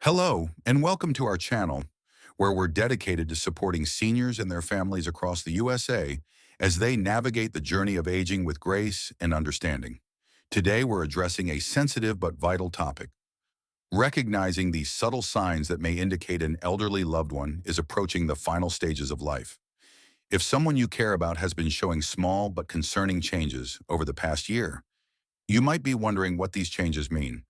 Hello, and welcome to our channel, where we're dedicated to supporting seniors and their families across the USA as they navigate the journey of aging with grace and understanding. Today, we're addressing a sensitive but vital topic, recognizing the subtle signs that may indicate an elderly loved one is approaching the final stages of life. If someone you care about has been showing small but concerning changes over the past year, you might be wondering what these changes mean.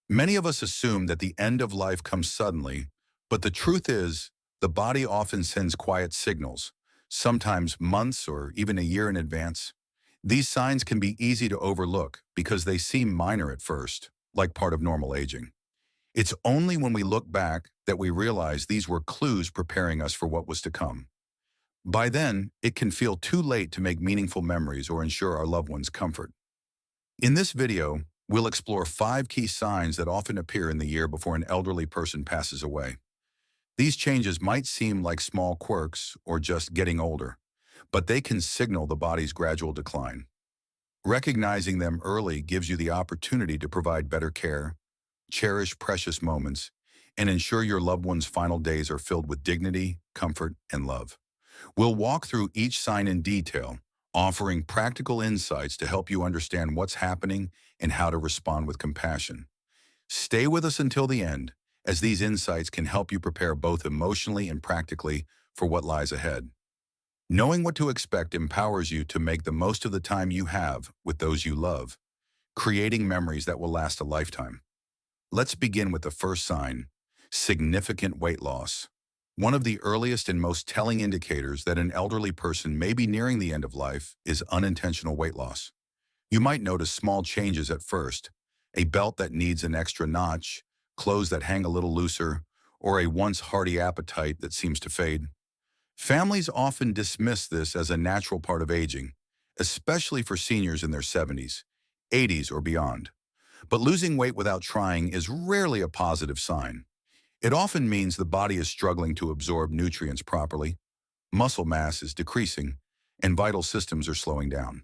Many of us assume that the end of life comes suddenly, but the truth is, the body often sends quiet signals, sometimes months or even a year in advance. These signs can be easy to overlook because they seem minor at first, like part of normal aging. It's only when we look back that we realize these were clues preparing us for what was to come. By then, it can feel too late to make meaningful memories or ensure our loved ones' comfort. In this video, we'll explore 5 key signs that often appear in the year before an elderly person passes away. These changes might seem like small quirks or just getting older, but they can signal the body's gradual decline. Recognizing them early gives you the opportunity to provide better care, cherish precious moments, and ensure your loved one's final days are filled with dignity, comfort, and love. We'll walk through each sign in detail, offering practical insights to help you understand what's happening and how to respond with compassion. Stay with us until the end, as these insights can help you prepare both emotionally and practically for what lies ahead. Knowing what to expect empowers you to make the most of the time you have with those you love, creating memories that will last a lifetime. Let's begin with the first sign: significant weight loss. One of the earliest and most telling indicators that an elderly person may be nearing the end of life is unintentional weight loss. You might notice small changes at first: a belt that needs an extra notch, clothes that hang a little looser, or a once hearty appetite that seems to fade. Families often dismiss this as a natural part of aging, especially for seniors in their 70s, 80s, or beyond. But losing weight without trying is rarely a positive sign. It often means the body is struggling to absorb nutrients properly, muscle mass is decreasing, and vital systems are slowing down.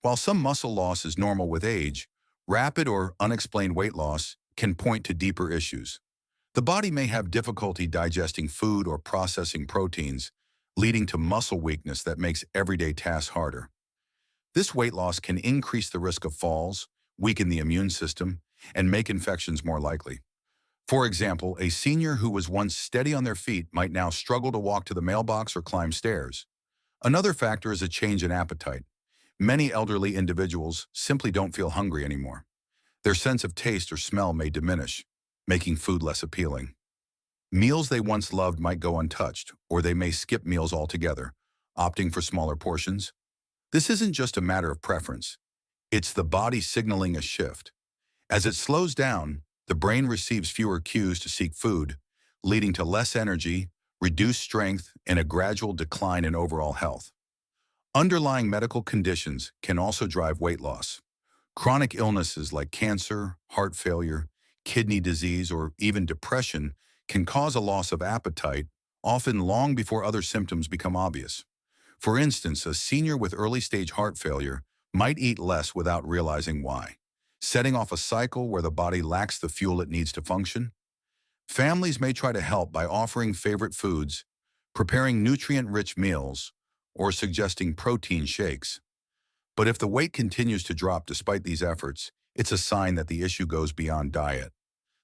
While some muscle loss is normal with age, rapid or unexplained weight loss can point to deeper issues. The body may have difficulty digesting food or processing proteins, leading to muscle weakness that makes everyday tasks harder. This weight loss can increase the risk of falls, weaken the immune system, and make infections more likely. For example, a senior who was once steady on their feet might now struggle to walk to the mailbox or climb stairs. Another factor is a change in appetite. Many elderly individuals simply don't feel hungry anymore. Their sense of taste or smell may diminish, making food less appealing. Meals they once loved might go untouched, or they may skip meals altogether, opting for smaller portions. This isn't just a matter of preference. It's the body signaling a shift. As it slows down, the brain receives fewer cues to seek food, leading to less energy, reduced strength, and a gradual decline in overall health. Underlying medical conditions can also drive weight loss. Chronic illnesses like cancer, heart failure, kidney disease, or even depression can cause a loss of appetite, often long before other symptoms become obvious. For instance, a senior with early-stage heart failure might eat less without realizing why, setting off a cycle where the body lacks the fuel it needs to function. Families may try to help by offering favorite foods, preparing nutrient-rich meals, or suggesting protein shakes. But if the weight continues to drop despite these efforts, it's a sign that the issue goes beyond diet.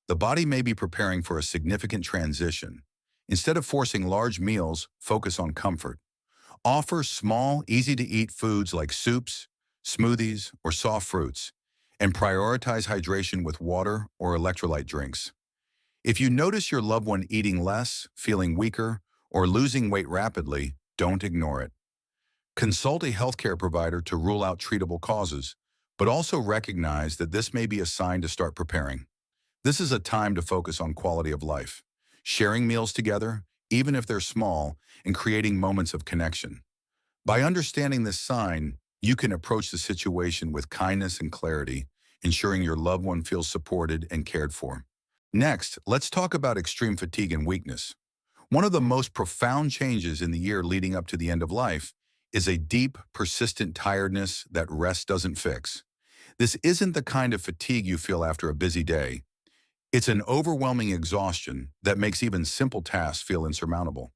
The body may be preparing for a significant transition. Instead of forcing large meals, focus on comfort. Offer small, easy-to-eat foods like soups, smoothies, or soft fruits, and prioritize hydration with water or electrolyte drinks. If you notice your loved one eating less, feeling weaker, or losing weight rapidly, don't ignore it. Consult a healthcare provider to rule out treatable causes, but also recognize that this may be a sign to start preparing. This is a time to focus on quality of life, sharing meals together, even if they're small, and creating moments of connection. By understanding this sign, you can approach the situation with kindness and clarity, ensuring your loved one feels supported and cared for. Next, let's talk about extreme fatigue and weakness. One of the most profound changes in the year leading up to the end of life is a deep, persistent tiredness that rest doesn't fix. This isn't the kind of fatigue you feel after a busy day. It's an overwhelming exhaustion that makes even simple tasks feel insurmountable.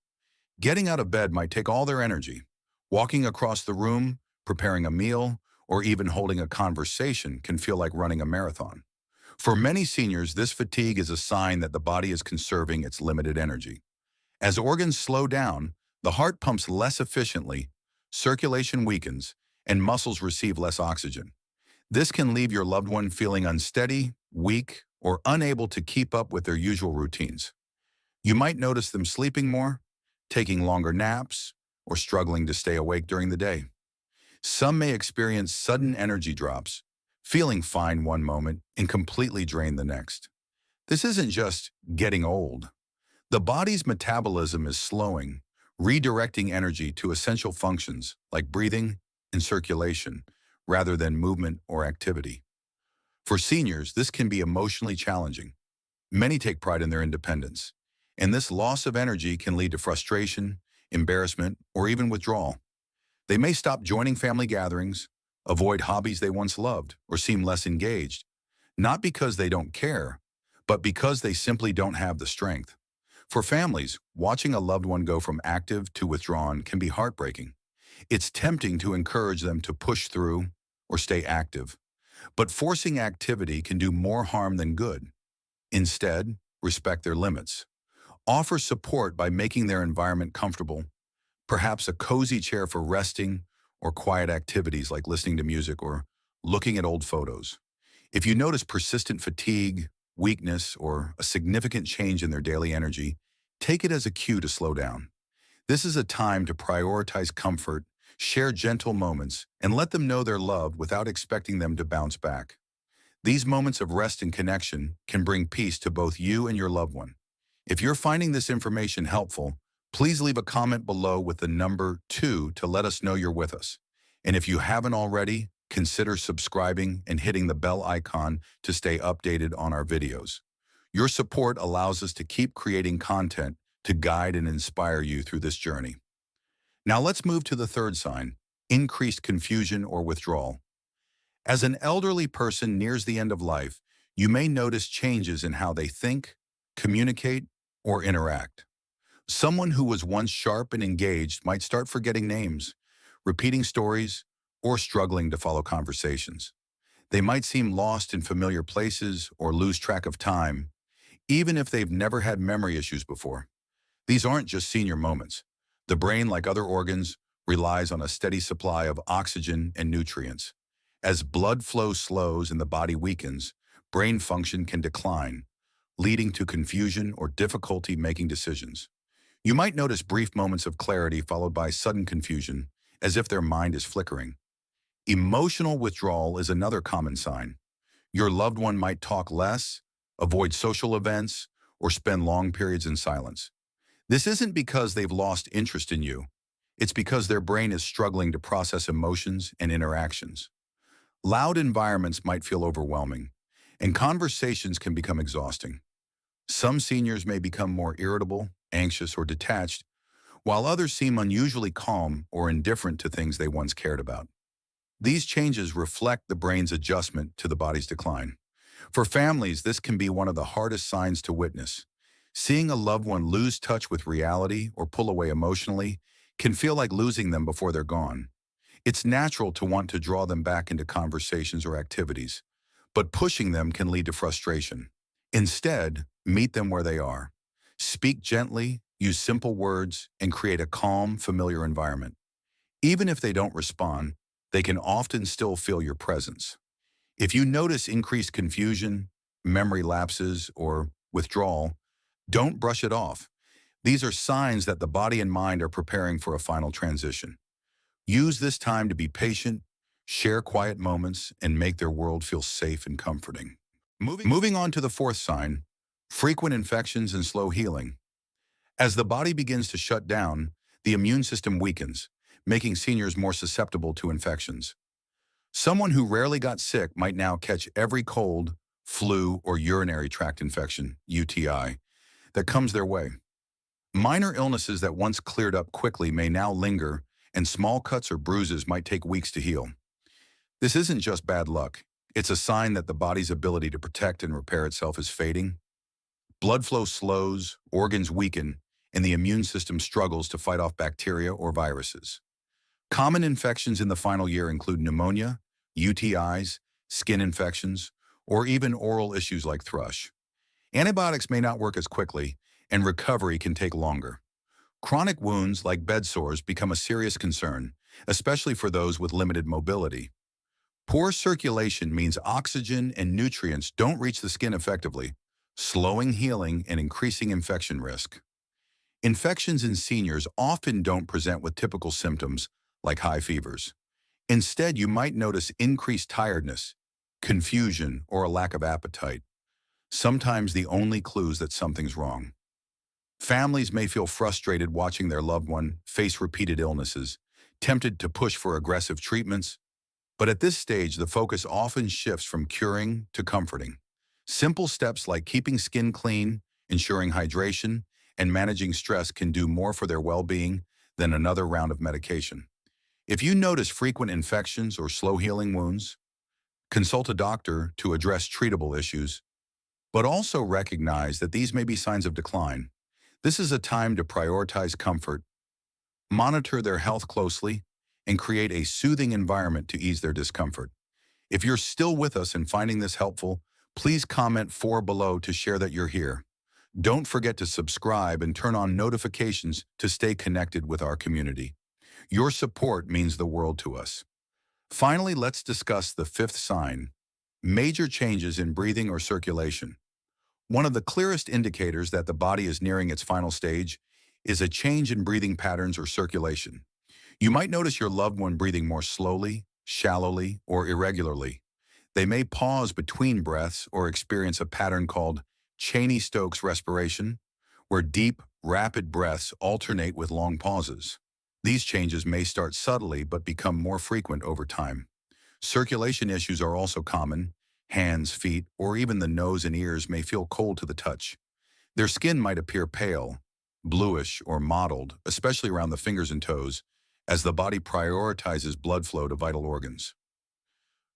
Getting out of bed might take all their energy. Walking across the room, preparing a meal, or even holding a conversation can feel like running a marathon. For many seniors, this fatigue is a sign that the body is conserving its limited energy. As organs slow down, the heart pumps less efficiently, circulation weakens, and muscles receive less oxygen. This can leave your loved one feeling unsteady, weak, or unable to keep up with their usual routines. You might notice them sleeping more, taking longer naps, or struggling to stay awake during the day. Some may experience sudden energy drops, feeling fine one moment and completely drained the next. This isn't just getting old. The body's metabolism is slowing, redirecting energy to essential functions like breathing and circulation, rather than movement or activity. For seniors, this can be emotionally challenging. Many take pride in their independence, and this loss of energy can lead to frustration, embarrassment, or even withdrawal. They may stop joining family gatherings, avoid hobbies they once loved, or seem less engaged, not because they don't care, but because they simply don't have the strength. For families, watching a loved one go from active to withdrawn can be heartbreaking. It's tempting to encourage them to push through or stay active, but forcing activity can do more harm than good. Instead, respect their limits. Offer support by making their environment comfortable, perhaps a cozy chair for resting or quiet activities like listening to music or looking at old photos. If you notice persistent fatigue, weakness, or a significant change in their daily energy, take it as a cue to slow down. This is a time to prioritize comfort, share gentle moments, and let them know they're loved without expecting them to bounce back. These moments of rest and connection can bring peace to both you and your loved one. If you're finding this information helpful, please leave a comment below with the number 2 to let us know you're with us. And if you haven't already, consider subscribing and hitting the bell icon to stay updated on our videos. Your support allows us to keep creating content to guide and inspire you through this journey. Now let's move to the third sign, increased confusion or withdrawal. As an elderly person nears the end of life, you may notice changes in how they think, communicate, or interact. Someone who was once sharp and engaged might start forgetting names, repeating stories, or struggling to follow conversations. They might seem lost in familiar places or lose track of time, even if they've never had memory issues before. These aren't just senior moments. The brain, like other organs, relies on a steady supply of oxygen and nutrients. As blood flow slows and the body weakens, brain function can decline, leading to confusion or difficulty making decisions. You might notice brief moments of clarity followed by sudden confusion, as if their mind is flickering. Emotional withdrawal is another common sign. Your loved one might talk less, avoid social events, or spend long periods in silence. This isn't because they've lost interest in you. It's because their brain is struggling to process emotions and interactions. Loud environments might feel overwhelming, and conversations can become exhausting. Some seniors may become more irritable, anxious, or detached, while others seem unusually calm or indifferent to things they once cared about. These changes reflect the brain's adjustment to the body's decline. For families, this can be one of the hardest signs to witness. Seeing a loved one lose touch with reality or pull away emotionally can feel like losing them before they're gone. It's natural to want to draw them back into conversations or activities, but pushing them can lead to frustration. Instead, meet them where they are. Speak gently, use simple words, and create a calm, familiar environment. Even if they don't respond, they can often still feel your presence. If you notice increased confusion, memory lapses, or withdrawal, don't brush it off. These are signs that the body and mind are preparing for a final transition. Use this time to be patient, share quiet moments, and make their world feel safe and comforting. Moving on to the fourth sign, frequent infections and slow healing. As the body begins to shut down, the immune system weakens, making seniors more susceptible to infections. Someone who rarely got sick might now catch every cold, flu, or urinary tract infection, UTI, that comes their way. Minor illnesses that once cleared up quickly may now linger, and small cuts or bruises might take weeks to heal. This isn't just bad luck. It's a sign that the body's ability to protect and repair itself is fading, Blood flow slows, organs weaken, and the immune system struggles to fight off bacteria or viruses. Common infections in the final year include pneumonia, UTIs, skin infections, or even oral issues like thrush. Antibiotics may not work as quickly, and recovery can take longer. Chronic wounds like bed sores become a serious concern, especially for those with limited mobility. Poor circulation means oxygen and nutrients don't reach the skin effectively, slowing healing and increasing infection risk. Infections in seniors often don't present with typical symptoms like high fevers. Instead, you might notice increased tiredness, confusion, or a lack of appetite, sometimes the only clues that something's wrong. Families may feel frustrated watching their loved one face repeated illnesses, tempted to push for aggressive treatments, but at this stage, the focus often shifts from curing to comforting. Simple steps like keeping skin clean, ensuring hydration, and managing stress can do more for their well-being than another round of medication. If you notice frequent infections or slow healing wounds, consult a doctor to address treatable issues, but also recognize that these may be signs of decline. This is a time to prioritize comfort, monitor their health closely, and create a soothing environment to ease their discomfort. If you're still with us and finding this helpful, please comment 4 below to share that you're here. Don't forget to subscribe and turn on notifications to stay connected with our community. Your support means the world to us. Finally, let's discuss the 5th sign: major changes in breathing or circulation. One of the clearest indicators that the body is nearing its final stage is a change in breathing patterns or circulation. You might notice your loved one breathing more slowly, shallowly, or irregularly. They may pause between breaths or experience a pattern called Cheney-Stokes respiration, where deep, rapid breaths alternate with long pauses. These changes may start subtly but become more frequent over time. Circulation issues are also common. Hands, feet, or even the nose and ears may feel cold to the touch. Their skin might appear pale, bluish, or mottled, especially around the fingers and toes, as the body prioritizes blood flow to vital organs.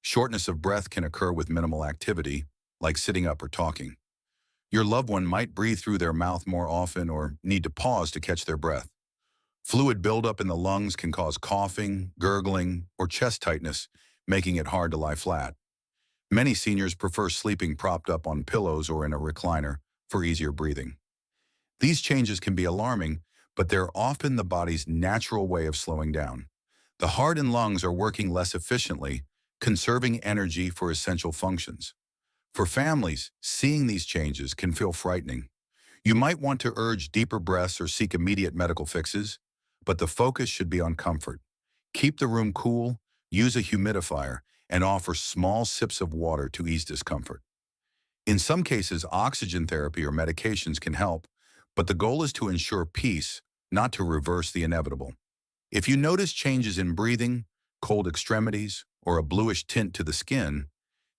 Shortness of breath can occur with minimal activity, like sitting up or talking. Your loved one might breathe through their mouth more often or need to pause to catch their breath. Fluid buildup in the lungs can cause coughing, gurgling, or chest tightness, making it hard to lie flat. Many seniors prefer sleeping propped up on pillows or in a recliner for easier breathing. These changes can be alarming, but they're often the body's natural way of slowing down. The heart and lungs are working less efficiently, conserving energy for essential functions. For families, seeing these changes can feel frightening. You might want to urge deeper breaths or seek immediate medical fixes, but the focus should be on comfort. Keep the room cool, use a humidifier, and offer small sips of water to ease discomfort. In some cases, oxygen therapy or medications can help, but the goal is to ensure peace, not to reverse the inevitable. If you notice changes in breathing, cold extremities, or a bluish tint to the skin,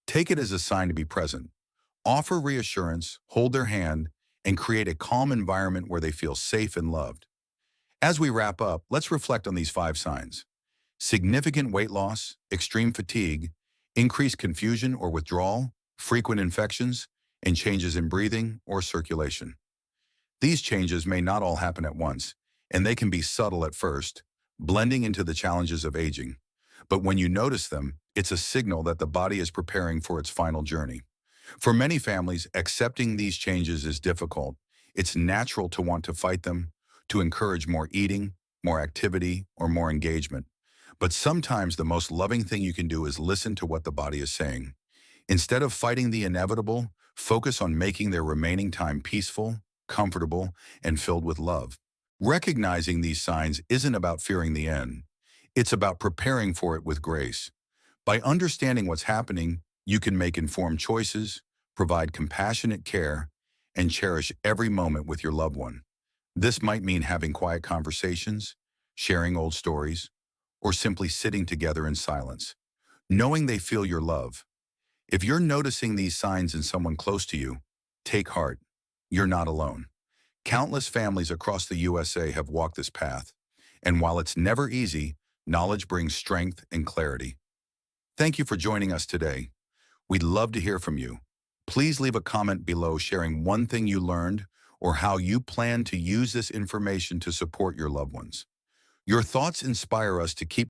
take it as a sign to be present. Offer reassurance, hold their hand, and create a calm environment where they feel safe and loved. As we wrap up, let's reflect on these 5 signs: significant weight loss, extreme fatigue, increased confusion or withdrawal, frequent infections, and changes in breathing or circulation. These changes may not all happen at once, and they can be subtle at first, blending into the challenges of aging. But when you notice them, it's a signal that the body is preparing for its final journey. For many families, accepting these changes is difficult. It's natural to want to fight them, to encourage more eating, more activity, or more engagement. But sometimes the most loving thing you can do is listen to what the body is saying. Instead of fighting the inevitable, focus on making their remaining time peaceful, comfortable, and filled with love. Recognizing these signs isn't about fearing the end. It's about preparing for it with grace. By understanding what's happening, you can make informed choices, provide compassionate care, and cherish every moment with your loved one. This might mean having quiet conversations, sharing old stories, or simply sitting together in silence, knowing they feel your love. If you're noticing these signs in someone close to you, take heart. You're not alone. Countless families across the USA have walked this path, and while it's never easy, knowledge brings strength and clarity. Thank you for joining us today. We'd love to hear from you. Please leave a comment below sharing one thing you learned or how you plan to use this information to support your loved ones. Your thoughts inspire us to keep